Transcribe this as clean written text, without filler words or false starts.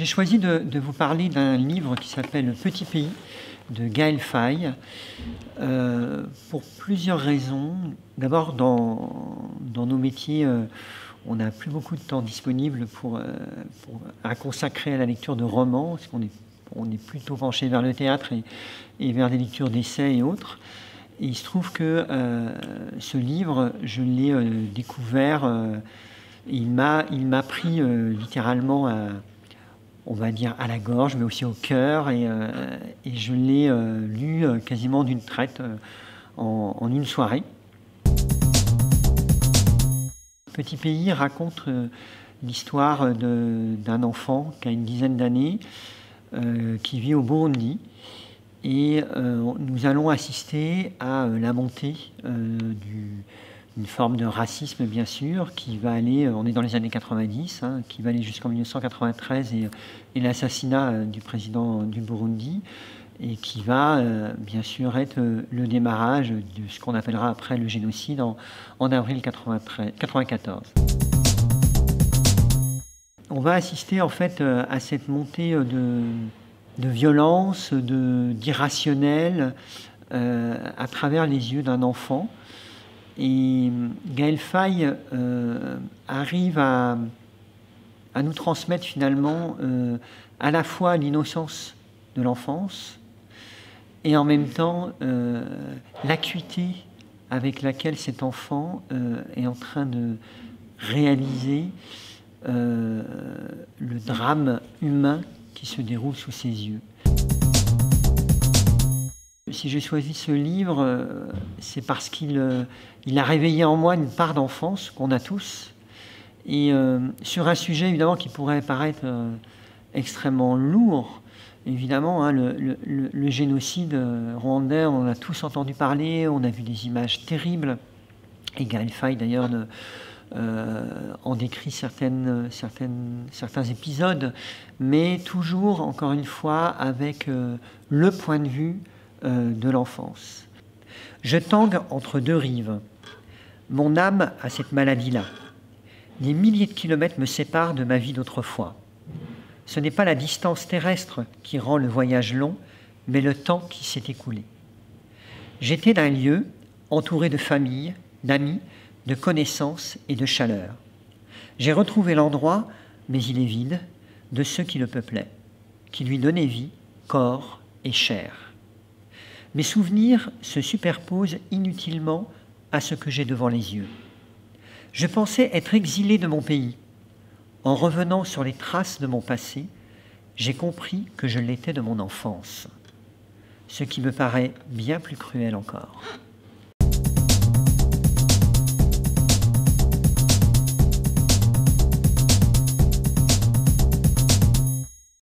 choisi de vous parler d'un livre qui s'appelle « Petit pays » de Gaël Faye, pour plusieurs raisons. D'abord, dans nos métiers, on n'a plus beaucoup de temps disponible à consacrer à la lecture de romans, parce qu'on est plutôt penché vers le théâtre et vers des lectures d'essais et autres. Et il se trouve que ce livre, je l'ai découvert, il m'a pris littéralement on va dire à la gorge, mais aussi au cœur, et je l'ai lu quasiment d'une traite en une soirée. Petit pays raconte l'histoire d'un enfant qui a une dizaine d'années, qui vit au Burundi, et nous allons assister à la montée d'une forme de racisme, bien sûr, qui va aller, on est dans les années 90, qui va aller jusqu'en 1993 et l'assassinat du président du Burundi, et qui va bien sûr être le démarrage de ce qu'on appellera après le génocide en avril 1994. On va assister en fait à cette montée de violence, d'irrationnel, à travers les yeux d'un enfant. Et Gaël Faye arrive à nous transmettre finalement à la fois l'innocence de l'enfance et en même temps l'acuité avec laquelle cet enfant est en train de réaliser le drame humain qui se déroule sous ses yeux. Si j'ai choisi ce livre, c'est parce qu'il a réveillé en moi une part d'enfance qu'on a tous, et sur un sujet évidemment qui pourrait paraître extrêmement lourd. Évidemment, le génocide rwandais, on en a tous entendu parler, on a vu des images terribles, et Gaël Faye d'ailleurs en décrit certains épisodes, mais toujours, encore une fois, avec le point de vue de l'enfance. Je tangue entre deux rives. Mon âme a cette maladie-là. Des milliers de kilomètres me séparent de ma vie d'autrefois. Ce n'est pas la distance terrestre qui rend le voyage long, mais le temps qui s'est écoulé. J'étais d'un lieu entouré de familles, d'amis, de connaissances et de chaleur. J'ai retrouvé l'endroit, mais il est vide, de ceux qui le peuplaient, qui lui donnaient vie, corps et chair. Mes souvenirs se superposent inutilement à ce que j'ai devant les yeux. Je pensais être exilé de mon pays. En revenant sur les traces de mon passé, j'ai compris que je l'étais de mon enfance, ce qui me paraît bien plus cruel encore.